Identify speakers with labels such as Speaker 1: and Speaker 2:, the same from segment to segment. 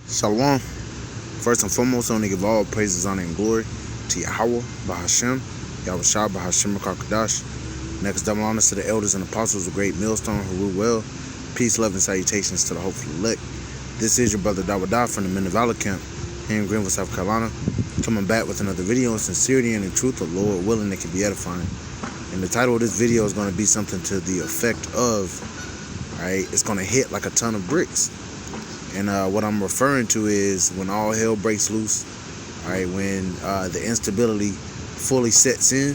Speaker 1: Shalom. First and foremost, I want to give all praises, honor, and glory to Yahweh, Bahashem, Yahushua, Bahashem, Kakadash. Next, double honors to the elders and apostles of Great Millstone who rule well. Peace, love, and salutations to the hopeful elect. This is your brother Dawada from the Men of Valor Camp here in Greenville, South Carolina, coming back with another video in sincerity and in truth, the Lord willing, it can be edifying. And the title of this video is going to be something to the effect of, right, it's going to hit like a ton of bricks. And what I'm referring to is when all hell breaks loose, all right, when the instability fully sets in,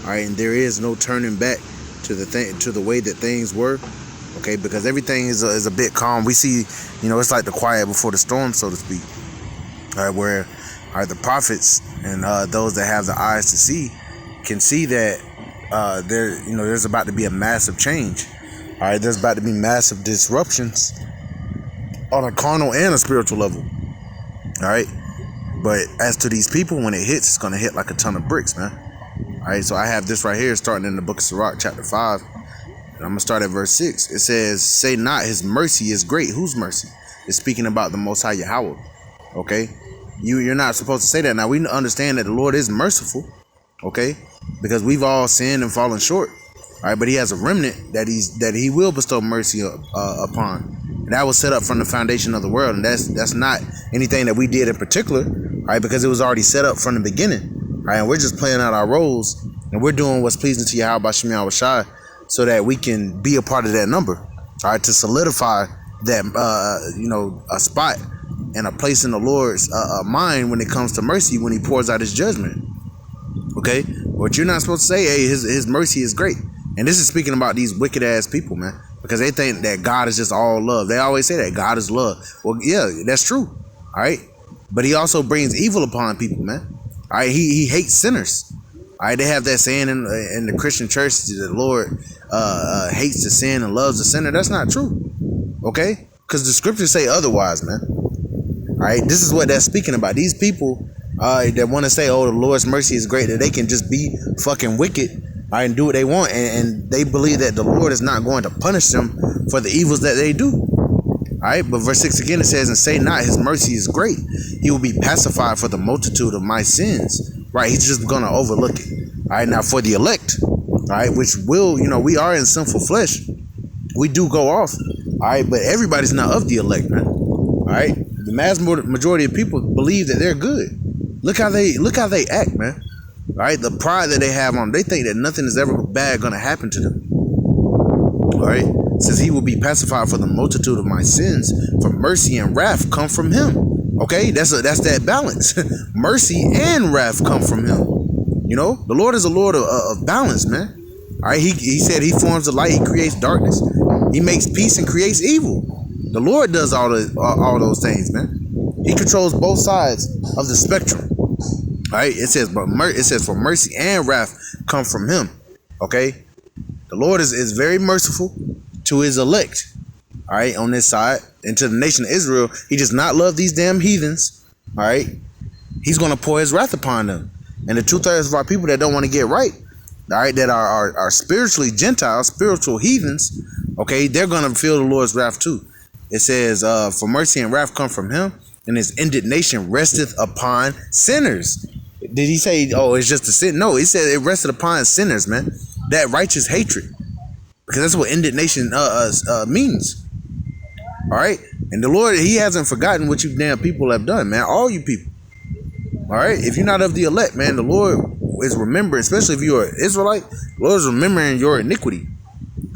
Speaker 1: all right, and there is no turning back to the way that things were, okay, because everything is a bit calm. We see, it's like the quiet before the storm, so to speak, all right, where the prophets and those that have the eyes to see can see that there's about to be a massive change, all right, there's about to be massive disruptions on a carnal and a spiritual level. All right. But as to these people, when it hits, it's going to hit like a ton of bricks, man. All right. So I have this right here starting in the book of Sirach, chapter 5. And I'm going to start at verse 6. It says, "Say not his mercy is great." Whose mercy? It's speaking about the Most High Yahweh. Okay. You're not supposed to say that. Now, we understand that the Lord is merciful. Okay. Because we've all sinned and fallen short. All right. But he has a remnant that he will bestow mercy upon. That was set up from the foundation of the world, and that's not anything that we did in particular, right? Because it was already set up from the beginning, right? And we're just playing out our roles, and we're doing what's pleasing to Yahweh Bashem Yahushua, so that we can be a part of that number, all right? To solidify that, a spot and a place in the Lord's mind when it comes to mercy, when He pours out His judgment. Okay, what you're not supposed to say, hey, His mercy is great, and this is speaking about these wicked ass people, man. Because they think that God is just all love. They always say that God is love. Well, yeah, that's true. All right. But He also brings evil upon people, man. All right. He hates sinners. All right. They have that saying in the Christian church that the Lord hates the sin and loves the sinner. That's not true. Okay. Because the scriptures say otherwise, man. All right. This is what that's speaking about. These people that want to say, oh, the Lord's mercy is great, that they can just be fucking wicked. And do what they want, and they believe that the Lord is not going to punish them for the evils that they do. All right, but verse 6 again, it says, "And say not his mercy is great. He will be pacified for the multitude of my sins." Right, He's just going to overlook it. All right, now for the elect, all right, which will, we are in sinful flesh. We do go off. All right, but everybody's not of the elect, man. All right, the mass majority of people believe that they're good. Look how they act, man. Right, the pride that they have on them, they think that nothing is ever bad going to happen to them. All right, it says He will be pacified for the multitude of my sins, for mercy and wrath come from Him. Okay, that's that balance. Mercy and wrath come from Him. The Lord is a Lord of balance, man. All right, he said He forms the light, He creates darkness, He makes peace and creates evil. The Lord does all those things, man. He controls both sides of the spectrum. All right, it says for mercy and wrath come from Him. Okay, the Lord is very merciful to His elect. All right, on this side, and to the nation of Israel, He does not love these damn heathens. All right, He's going to pour His wrath upon them. And the 2/3 of our people that don't want to get right, all right, that are spiritually Gentiles, spiritual heathens, okay, they're going to feel the Lord's wrath too. It says, for mercy and wrath come from Him, and His indignation resteth upon sinners. Did He say, oh, it's just a sin? No, He said it rested upon sinners, man. That righteous hatred. Because that's what indignation means. All right? And the Lord, He hasn't forgotten what you damn people have done, man. All you people. All right? If you're not of the elect, man, the Lord is remembering, especially if you're an Israelite, the Lord is remembering your iniquity.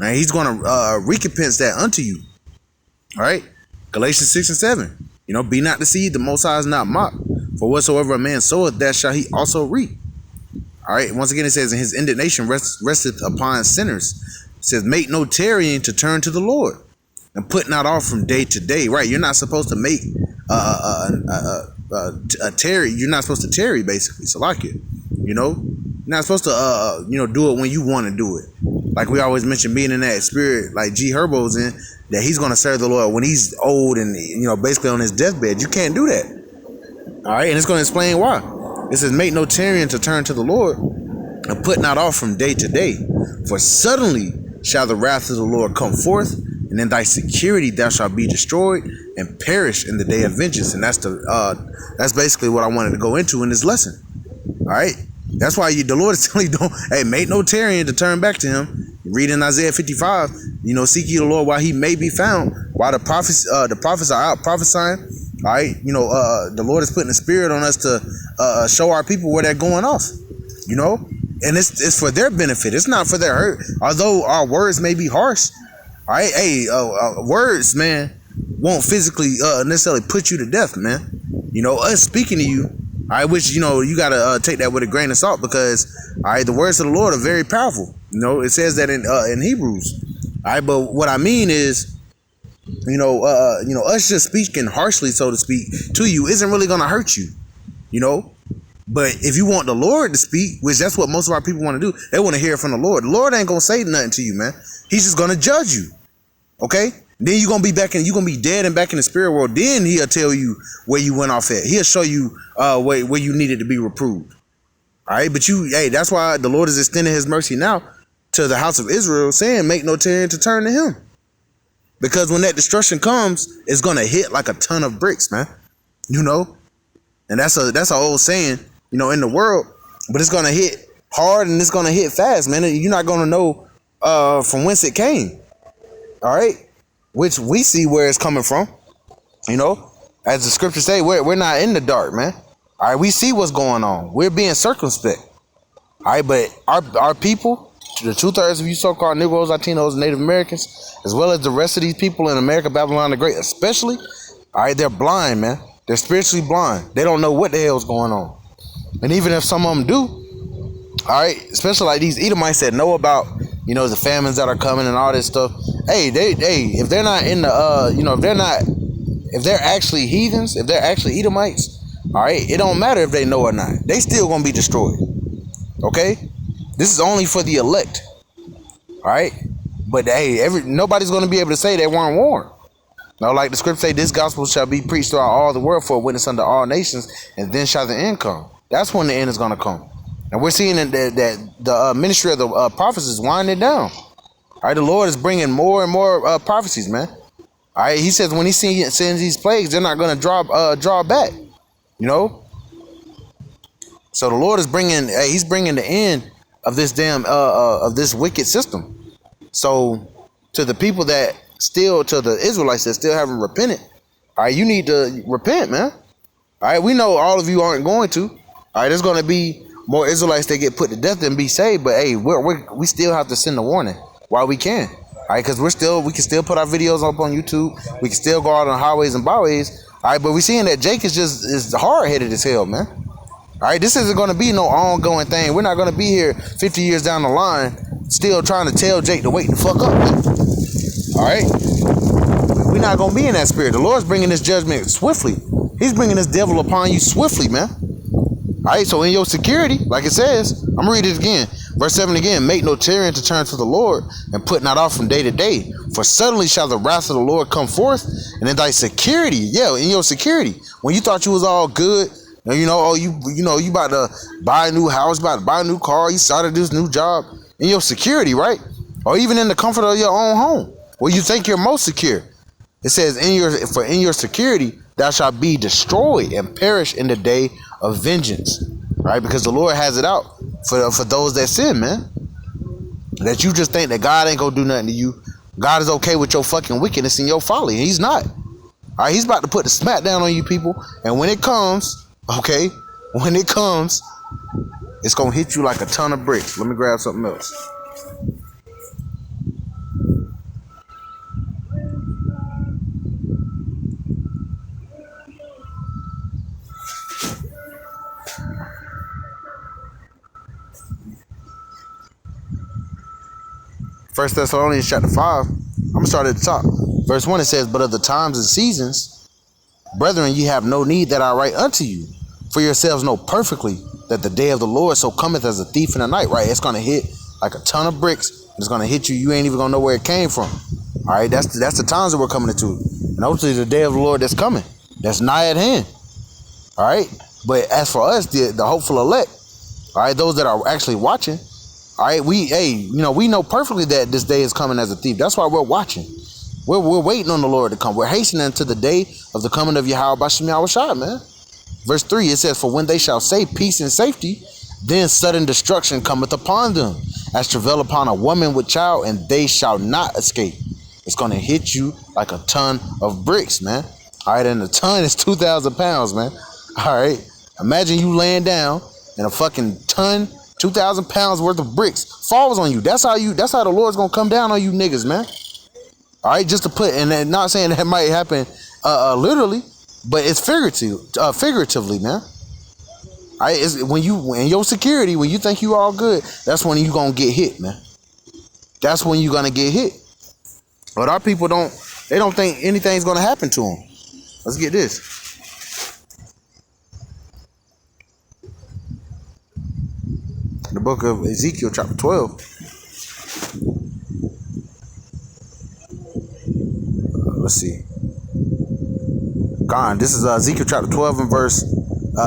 Speaker 1: And He's going to recompense that unto you. All right? Galatians 6 and 7. Be not deceived, the Most High is not mocked. For whatsoever a man soweth, that shall he also reap. All right. Once again, it says, "And His indignation resteth upon sinners." It says, "Make no tarrying to turn to the Lord, and put not off from day to day." Right. You're not supposed to make a tarry. You're not supposed to tarry, basically. So like it, you're not supposed to do it when you want to do it. Like we always mention, being in that spirit, like G Herbo's in, that he's going to serve the Lord when he's old and basically on his deathbed. You can't do that. All right, and it's going to explain why. It says, "Make no tarrying to turn to the Lord, and put not off from day to day. For suddenly shall the wrath of the Lord come forth, and in thy security thou shalt be destroyed, and perish in the day of vengeance. And that's basically what I wanted to go into in this lesson. All right. That's why the Lord is telling you, make no tarrying to turn back to him. Read in Isaiah 55, seek ye the Lord while he may be found, while the prophets are out prophesying. All right. The Lord is putting the spirit on us to show our people where they're going off, and it's for their benefit. It's not for their hurt. Although our words may be harsh. All right. Hey, words, man, won't physically necessarily put you to death, man. Us speaking to you, all right, which, you got to take that with a grain of salt because, all right, the words of the Lord are very powerful. It says that in Hebrews. All right, but what I mean is, us just speaking harshly, so to speak, to you isn't really going to hurt you, But if you want the Lord to speak, which that's what most of our people want to do, they want to hear from the Lord. The Lord ain't going to say nothing to you, man. He's just going to judge you. Okay? Then you're going to be dead and back in the spirit world. Then he'll tell you where you went off at. He'll show you where you needed to be reproved. All right. But that's why the Lord is extending his mercy now to the house of Israel, saying, make no tarrying to turn to him. Because when that destruction comes, it's going to hit like a ton of bricks, man. And that's an old saying, in the world, but it's going to hit hard and it's going to hit fast, man. You're not going to know from whence it came. All right. Which we see where it's coming from, as the scriptures say, we're not in the dark, man. All right, we see what's going on. We're being circumspect. All right, but our people, the 2/3 of you so-called Negroes, Latinos, Native Americans, as well as the rest of these people in America, Babylon the Great, especially, all right, they're blind, man. They're spiritually blind. They don't know what the hell's going on. And even if some of them do, all right, especially like these Edomites that know about, the famines that are coming and all this stuff. Hey, if they're not in the, if they're actually heathens, if they're actually Edomites, all right, it don't matter if they know or not. They still gonna be destroyed. Okay, this is only for the elect. All right, but hey, nobody's gonna be able to say they weren't warned. Now, like the scripture say, this gospel shall be preached throughout all the world for a witness unto all nations, and then shall the end come. That's when the end is gonna come. And we're seeing that the ministry of the prophets is winding down. All right, the Lord is bringing more and more prophecies, man. All right, he says when he sends these plagues, they're not going to draw back, So the Lord is he's bringing the end of this of this wicked system. So to the people to the Israelites that still haven't repented, all right, you need to repent, man. All right, we know all of you aren't going to. All right, there's going to be more Israelites that get put to death than be saved, but hey, we still have to send a warning while we can. All right, because we can still put our videos up on YouTube. We can still go out on highways and byways. All right, but we're seeing that Jake is hard-headed as hell, man. All right, this isn't going to be no ongoing thing. We're not going to be here 50 years down the line still trying to tell Jake to wake the fuck up, man. All right, we're not going to be in that spirit. The Lord's bringing this judgment swiftly. He's bringing this devil upon you swiftly, man. All right, so in your security, like it says, I'm going to read it again. Verse 7 again, make no tarrying to turn to the Lord and put not off from day to day. For suddenly shall the wrath of the Lord come forth, and in thy security, in your security, when you thought you was all good, you about to buy a new house, about to buy a new car, you started this new job, in your security, right? Or even in the comfort of your own home, where you think you're most secure. It says, in your security, thou shalt be destroyed and perish in the day of vengeance, right? Because the Lord has it out for those that sin, man. That you just think that God ain't gonna do nothing to you. God is okay with your fucking wickedness and your folly, and he's not. All right, he's about to put the smack down on you people, and when it comes, it's gonna hit you like a ton of bricks. Let me grab something else. First Thessalonians chapter 5, I'm going to start at the top. Verse 1, it says, but of the times and seasons, brethren, ye have no need that I write unto you. For yourselves know perfectly that the day of the Lord so cometh as a thief in the night, right? It's going to hit like a ton of bricks. It's going to hit you. You ain't even going to know where it came from. All right, that's the times that we're coming into. And hopefully the day of the Lord that's coming, that's nigh at hand. All right, but as for us, the hopeful elect, all right, those that are actually watching, all right, we know perfectly that this day is coming as a thief. That's why we're watching. We're waiting on the Lord to come. We're hastening to the day of the coming of Yahweh Bashim Yahushua, man. Verse 3, it says, for when they shall say peace and safety, then sudden destruction cometh upon them, as travail upon a woman with child, and they shall not escape. It's going to hit you like a ton of bricks, man. All right, and a ton is 2,000 pounds, man. All right, imagine you laying down and a fucking ton, 2,000 pounds worth of bricks falls on you. That's how the Lord's going to come down on you niggas, man. All right, just to put, and not saying that might happen literally, but it's figuratively, man. All right, it's when your security, when you think you all good, that's when you gonna get hit, man. That's when you gonna get hit. But our people don't think anything's gonna happen to them. Let's get this. The book of Ezekiel, chapter 12. Let's see. God, this is Ezekiel chapter 12 and verse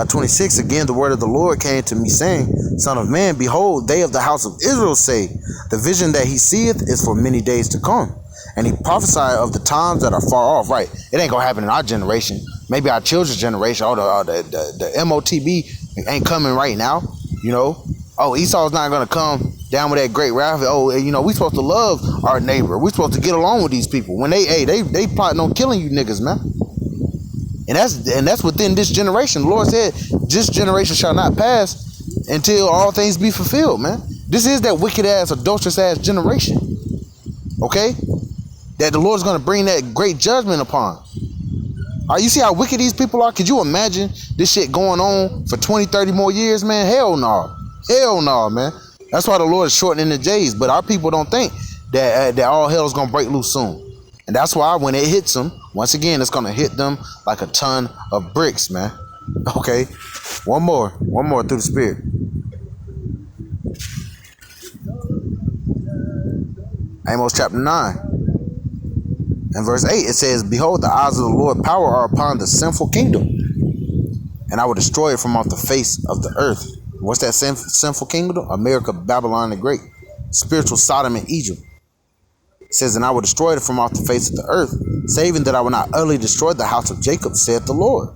Speaker 1: 26. Again, the word of the Lord came to me, saying, Son of man, behold, they of the house of Israel say, the vision that he seeth is for many days to come. And he prophesied of the times that are far off. Right. It ain't gonna happen in our generation. Maybe our children's generation. The MOTB ain't coming right now. You know. Oh, Esau's not gonna come down with that great wrath. Oh, you know, we supposed to love our neighbor. We supposed to get along with these people. When they plotting on killing you niggas, man. And that's within this generation. The Lord said, this generation shall not pass until all things be fulfilled, man. This is that wicked ass, adulterous ass generation. Okay? That the Lord's gonna bring that great judgment upon. You see how wicked these people are? Could you imagine this shit going on for 20, 30 more years, man? Hell no. Hell no, man. That's why the Lord is shortening the days. But our people don't think that all hell is going to break loose soon. And that's why when it hits them, once again, it's going to hit them like a ton of bricks, man. Okay. One more through the Spirit. Amos chapter 9 and verse 8, it says, behold, the eyes of the Lord power are upon the sinful kingdom, and I will destroy it from off the face of the earth. What's that sinful kingdom? America, Babylon the Great. Spiritual Sodom and Egypt. It says, and I will destroy it from off the face of the earth, saving that I will not utterly destroy the house of Jacob, saith the Lord.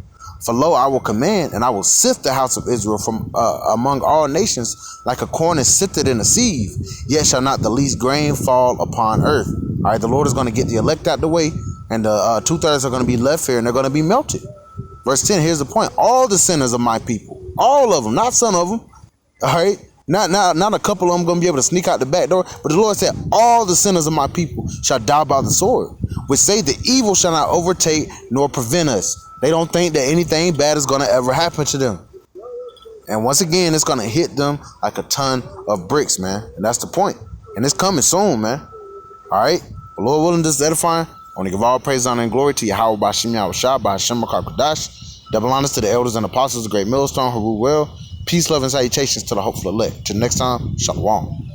Speaker 1: For lo, I will command, and I will sift the house of Israel from among all nations, like a corn is sifted in a sieve, yet shall not the least grain fall upon earth. All right, the Lord is going to get the elect out the way, and the 2/3 are going to be left here, and they're going to be melted. Verse 10, here's the point. All the sinners of my people, all of them, not some of them, all right? Not a couple of them going to be able to sneak out the back door, but the Lord said, all the sinners of my people shall die by the sword, which say the evil shall not overtake nor prevent us. They don't think that anything bad is going to ever happen to them. And once again, it's going to hit them like a ton of bricks, man. And that's the point. And it's coming soon, man. All right? The Lord willing, this is edifying. I want to give all praise, honor, and glory to Yahweh Bashim Yahushua, Bashim Makar. Double honors to the elders and apostles, the great millstone who rule well. Peace, love, and salutations to the hopeful elect. Till next time, Shalom.